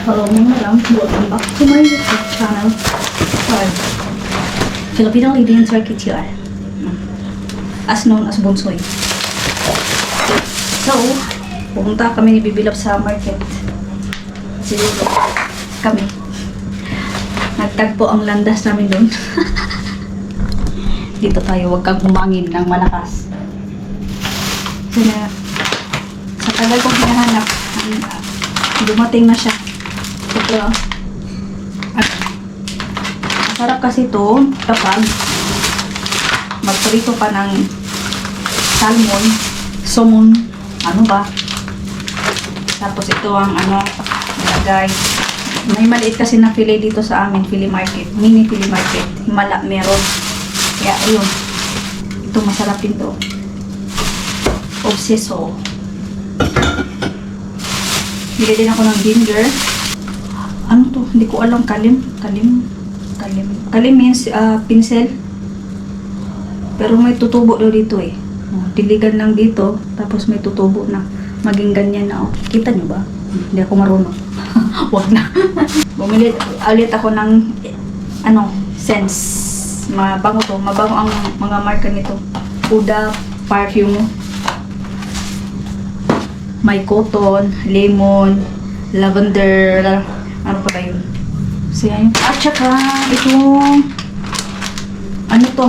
Hello mga lam, welcome back to my YouTube channel. Filipino Lady in Turkey TR, as known as Bonsoy. So, pumunta kami ni Bibilap sa market. Siguro kami. Nagtagpo ang landas namin doon. Dito tayo, huwag kang humangin ng malakas. So, sa tagal kong hinahanap, dumating na siya. Ito. At masarap kasi ito kapag magprito pa ng salmon, salmon, ano ba? Tapos ito ang nilagay. May maliit kasi na fillet dito sa amin, Philly Market, mini Philly Market. Himala meron. Kaya ayun. Ito masarap din to. Obseso. Bili din ako ng ginger. Ano to? Hindi ko alam. Kalim means pinsel. Pero may tutubo daw dito eh. Diligan lang dito. Tapos may tutubo na. Maging ganyan na. Kita nyo ba? Hindi ako marunong. Wag na. Bumili ulit ako ng scents. Mabango to. Mabango ang mga marka nito. Huda perfume. May cotton, lemon, lavender, ano pa ba yun? So yan. At saka itong ano to?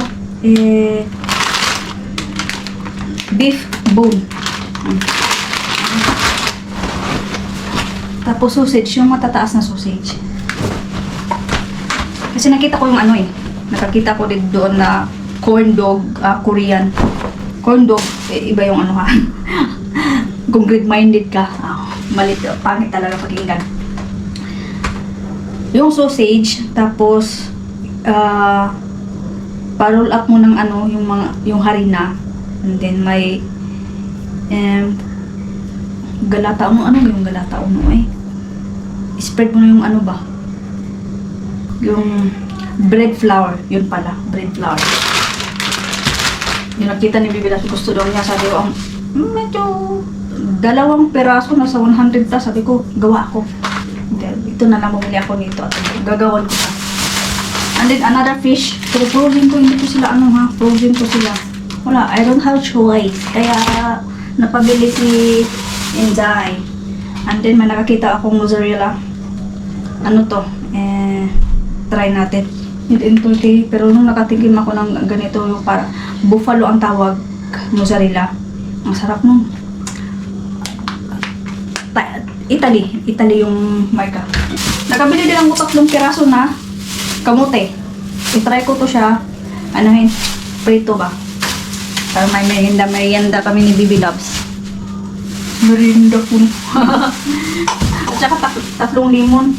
Beef bone. Tapos sausage, yung matataas na sausage. Kasi nakita ko yung nakakita ko din doon na corn dog, Korean. Corn dog, iba yung kung grid-minded ka, malit, pangit talaga pakinggan. Yung sausage, tapos pa-roll up mo ng yung harina, and then may galata yung galata spread mo na yung yung bread flour, yun pala, bread flour. Yung nakita ni Bibi, gusto daw niya, sabi ko, medyo 2 peraso na sa 100 ta, sabi ko, gawa ako. Ito na lang, bumili ako nito at gagawan ko pa. And then another fish, pero frozen ko, hindi ko sila frozen ko sila. Wala, I don't have choice. Kaya napabili si Inday. And then may nakakita akong mozzarella. Try natin. Hindi, pero nung nakatikim ako ng ganito, yung para buffalo ang tawag, mozzarella. Ang sarap nun. Italy yung marka. Nakabili din ako 3 piraso na kamote. I-try ko to siya. Prito ba? Para may merienda kami ni Bibi Loves. Merienda po. At saka 3 limon.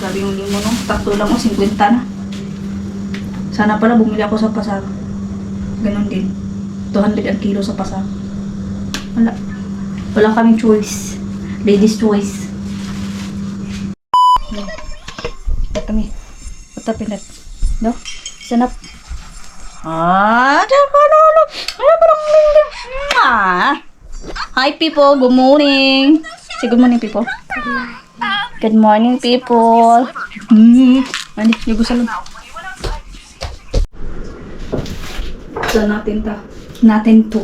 Grabe yung limon, no? 3 lang 50 na. Sana pala bumili ako sa pasar. Ganon din. 200 ang kilo sa pasar. Wala kaming choice. Ladies choice. Kami. Patapin natin. No? Sanap. Hi people, good morning. Say good morning people. Good morning people. Mandi, yugo salon. So natin to.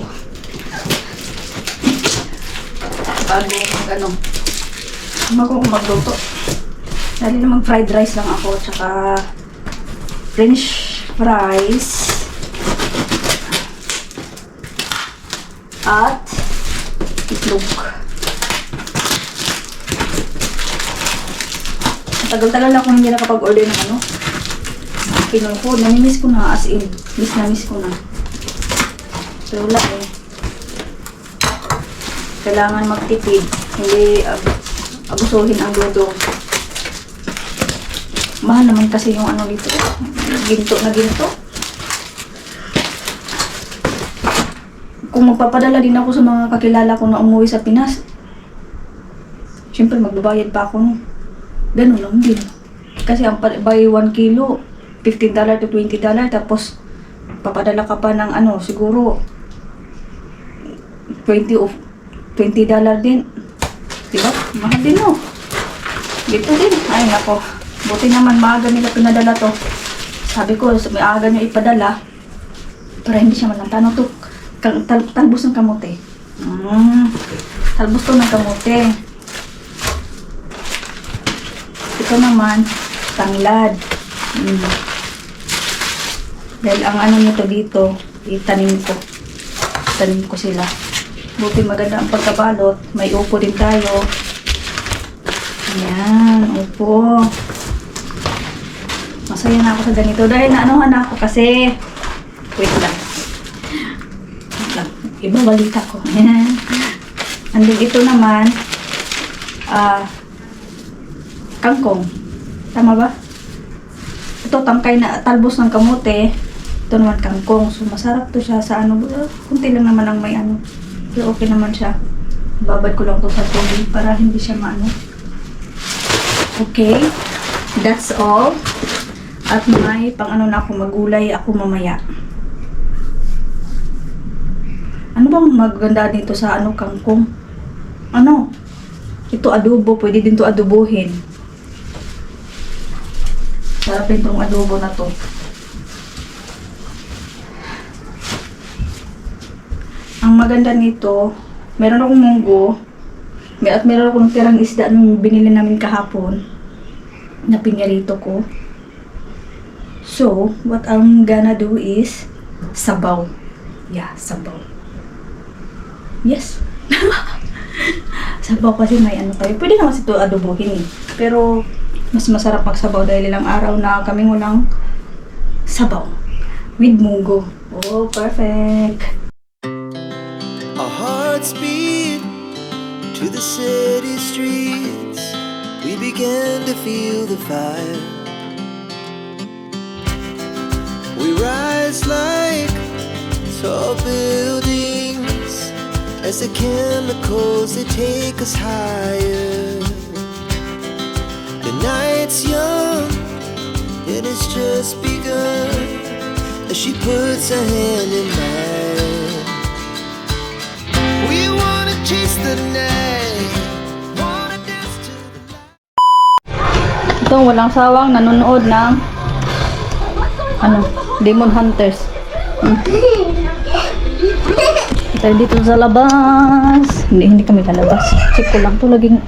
Bago magluto. Dali namang fried rice lang ako, tsaka French fries at itlog. Tagal-tagal ako hindi nakapag-order ng Pinoy food. Namimiss ko na, as in. Miss ko na. Pero wala kailangan magtipid. Hindi abusuhin ang luto. Mahal naman kasi yung dito. Ginto na ginto. Kung magpapadala din ako sa mga kakilala ko na umuwi sa Pinas, syempre magbabayad pa ako. Ganun lang din. Kasi ang by 1 kilo, $15 to $20. Tapos papadala ka pa ng siguro $20 din. Diba? Mahal din Dito din. Ay, nako. Buti naman maaga nila pinadala to. Sabi ko, may aga nyo ipadala. Para hindi siya malantanong to. Talbos ng kamote. Talbos to ng kamote. Ito naman, tanglad. Dahil ang ano nito dito, itanim ko sila. Buti maganda ang pagkabalot. May upo din tayo. Ayan, upo. Masaya na ako sa ganito. Dahil naanuhan ako kasi, wait lang. Ibabalita ko. Ayan. And then ito naman, kangkong. Tama ba? Ito, tangkay na talbos ng kamote. Ito naman kangkong. So, masarap to siya sa ano. Kunti lang naman ang may ano. Pero okay naman siya. Babad ko lang to sa tubig para hindi siya maano. Okay. That's all. At may pang ano na ako, magulay ako mamaya. Ano bang maganda dito sa ano, kangkong? Ano? Ito adobo. Pwede din to adobohin. Sarap din tong adobo na to. Ang maganda nito, meron akong munggo. At meron akong tirang isda nung binili namin kahapon. Na pinirito ko. So, what I'm gonna do is sabaw. Yeah, sabaw. Yes. Sabaw kasi may ano tayo. Pwede naman ito adobohin eh. Pero, mas masarap magsabaw dahil ilang araw na kami walang sabaw. With munggo. Oh, perfect. Our hearts beat to the city streets. We began to feel the fire. We rise like tall buildings as the chemicals they take us higher. The night's young and it's just begun as she puts her hand in mine. We wanna chase the night, wanna dance to the light. Itong walang sawang nanonood ng ano, Demon Hunters. Tayo dito sa labas. Hindi kami lalabas. Check ko lang to, laging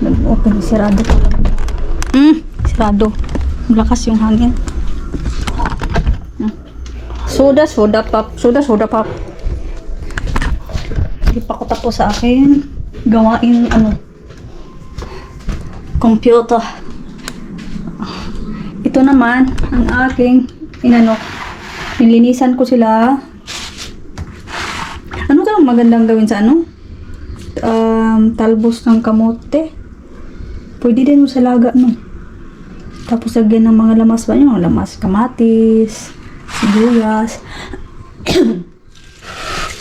nag-open, sirado to. Sirado. Malakas yung hangin. Soda pop. Hindi pa ko tapos sa akin gawain ano, computer. Ito naman ang aking nilinisan ko sila. Ano kang magandang gawin sa ano? Talbos ng kamote. Pwede din mo sa laga, no? Tapos lagyan ng mga lamas ba yun? Lamas, kamatis, sibuyas.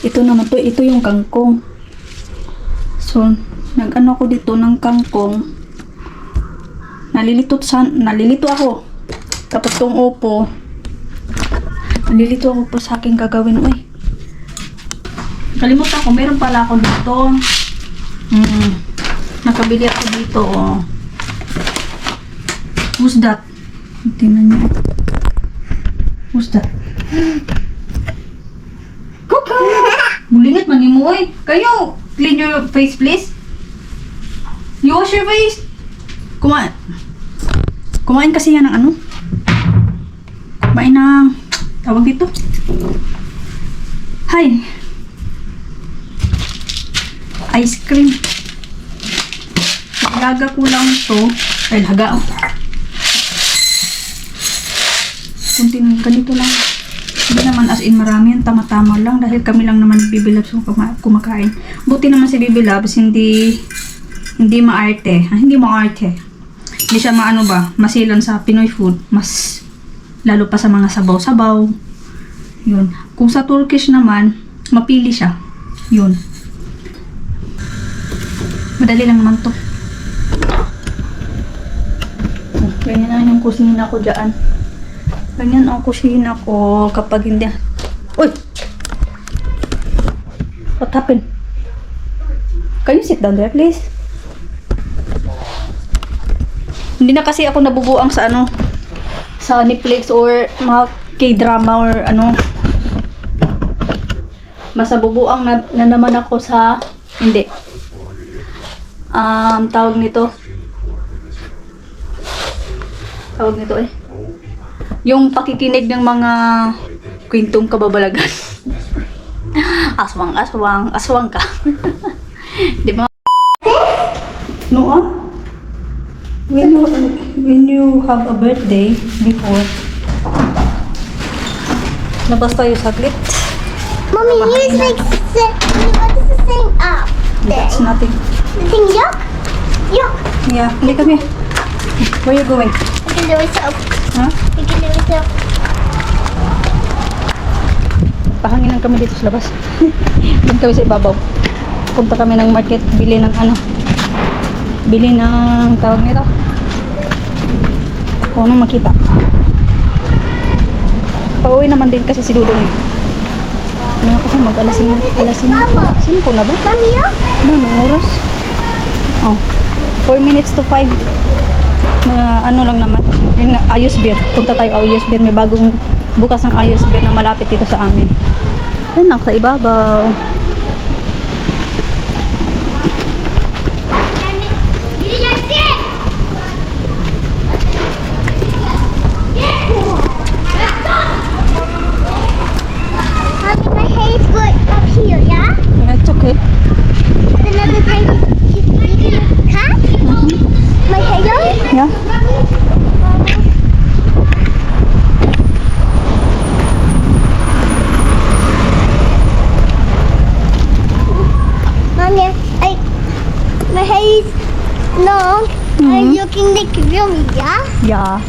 Ito naman to, ito yung kangkong. So, nag-ano ako dito ng kangkong. Nalilito ako. Tapos tong upo. Nalilito ako pa sa aking gagawin. Uy. Kalimutan ko, meron pala ako dito. Nakabili ako dito, oh. Who's that? Tingnan niyo. Who's that? Bulingat man mo eh. Kayo, clean your face please. You wash your face. Kumain kasi yan ng ano? Kumain ng tawag dito. Hi. Ice cream. Laga ko lang to. Ay, laga. Kunting ganito lang. Hindi naman as in marami yan, tama-tama lang dahil kami lang naman Bibilabs kumakain. Buti naman si Bibilabs hindi maarte. Hindi maarte. Hindi siya maano ba, masilan sa Pinoy food. Mas lalo pa sa mga sabaw-sabaw. Yun. Kung sa Turkish naman, mapili siya. Yun. Madali lang naman to. Ganyan na yung kusina ko dyan. Ganyan ang kusina ko kapag hindi. Uy! What happened? Can you sit down there, please? Hindi na kasi ako nabubuang sa ano, sa Netflix or mga K-drama or ano. Mas nabubuang na naman ako sa, hindi. Tawag nito. Tawag nito eh. Yung pakikinig ng mga kwentong kababalagan. Aswang, aswang, aswang ka. Di ba? No, when you have a birthday before, labas tayo saglit. Mommy, here's like, what is the thing up there? That's nothing. The thing yuck? Yuck. Yeah, hindi kami. Where you going? We can do it so. Huh? We can do it so. Pahanginan kami dito sa labas. Doon kami sa ibabaw. Punta kami ng market, bili ng ano. Bili ng tawag nito. Kung anong makita. Pauwi naman din kasi si Dudong. Ano kasi mag-alasin ko na ba? Mommy, yuck. Ano, oras? Oh, 4 minutes to 5. Na ano lang naman. Yung Ayos Beer. Punta tayo Ayos Beer. May bagong bukas ng Ayos Beer na malapit dito sa amin. Yan lang, sa ibabaw. Did you see it? Mommy, my hair is good up here, yeah? It's okay. Another time you can cut my hair? Yeah. Mommy, my hair is long. I'm looking like really, yeah? Yeah.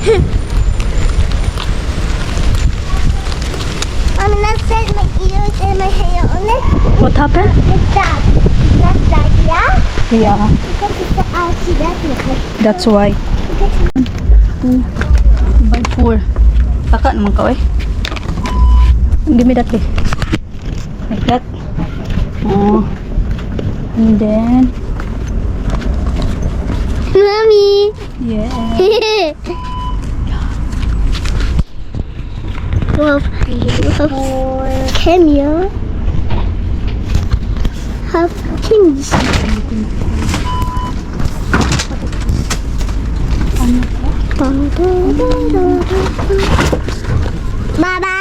Mommy, let's set my ears and my hair on it. What happened? Like that. Like that, yeah? Yeah. Because it's the outside, that's okay. That's why. 2 by 4. Taka naman ka eh. Give me that eh. Like that. Oh. And then, Mommy. yeah. Well, camera. Have kings. Baba.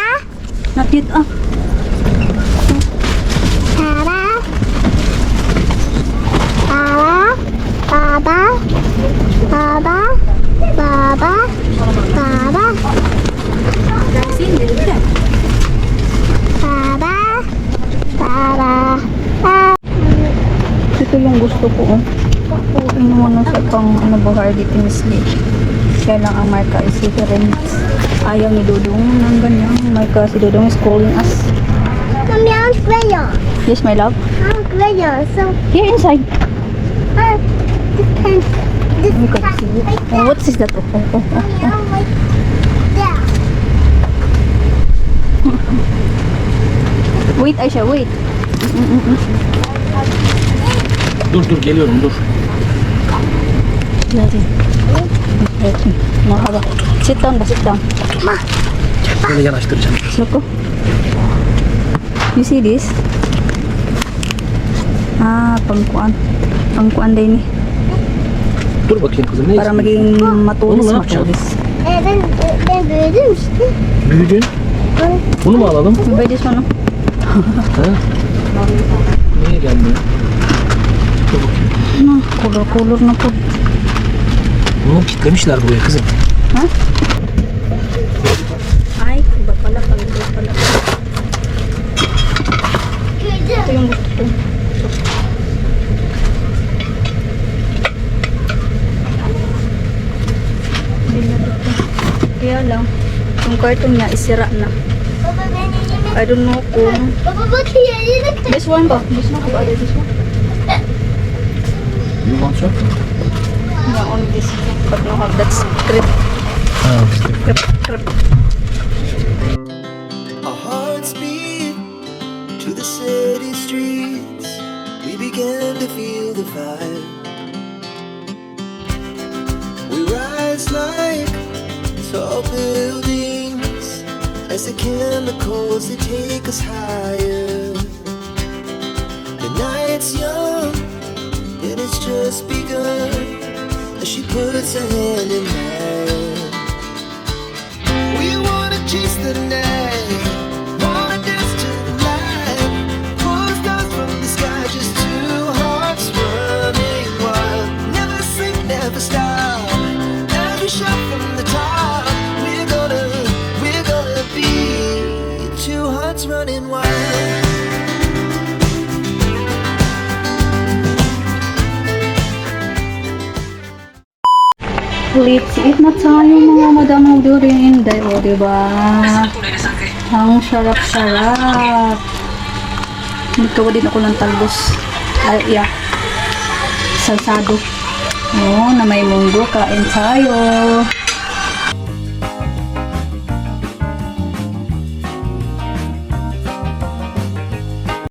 Not yet ah. Baba. Baba. Baba. Baba. Baba. Baba. Baba. Ito yung gusto ko oh. Ano mo na sa pang ano ba Hardy Tinsley. Kaya lang ang marka is different. Ayaw ni Dudong ng ganyan. Marka si Dudong is calling us. Mommy, I'm crayon. Yes, my love. I'm crayon. So, Here inside. this pen. This We can see it. Oh, what is that? Oh, oh, oh, Mommy, oh. I'm like that. Wait, Aisha, wait. Dur geliyorum dur. Natin. Mahaba. Sit down ba? Sit down. Böyle yanaştıracağım. Look. You see this? Pangkuan. Pangkuan din eh. Dur bakayım kızım ne Para istiyorsun? maging matulis, Onu ne yapacaksın? matulis. Ben büyüdüm işte. Büyüdün. Bunu mu alalım? You buy this one, no? Ha? Niye gelmiyor? Dur bakayım. Color na po. Bunu kilitlemişler buraya kızım. Ay, iba pala. Iba pala. Ito yung gusto ko. Kaya lang, yung carton niya isira na. I don't know kung... Baba bak ya yine This one ba? This one ba? This one? You want some? Yeah, only this. But no have that script. Ha. Script. Our hearts beat to the city streets. We began to feel the fire. We ride as the chemicals they take us higher. The night's young and it's just begun as she puts her hand in mine. We wanna chase the night, wanna dance to the light, pull stars from the sky, just two hearts running wild. Never sleep, never stop, every shot from the top. We're gonna be two hearts running wild. Ulit-ulit na tayo mga madamong durinday. O, diba? Ang sarap-sarap. Nagkawa din ako ng talbos. Ay, yeah. Salsado. O, na may munggo. Kain tayo.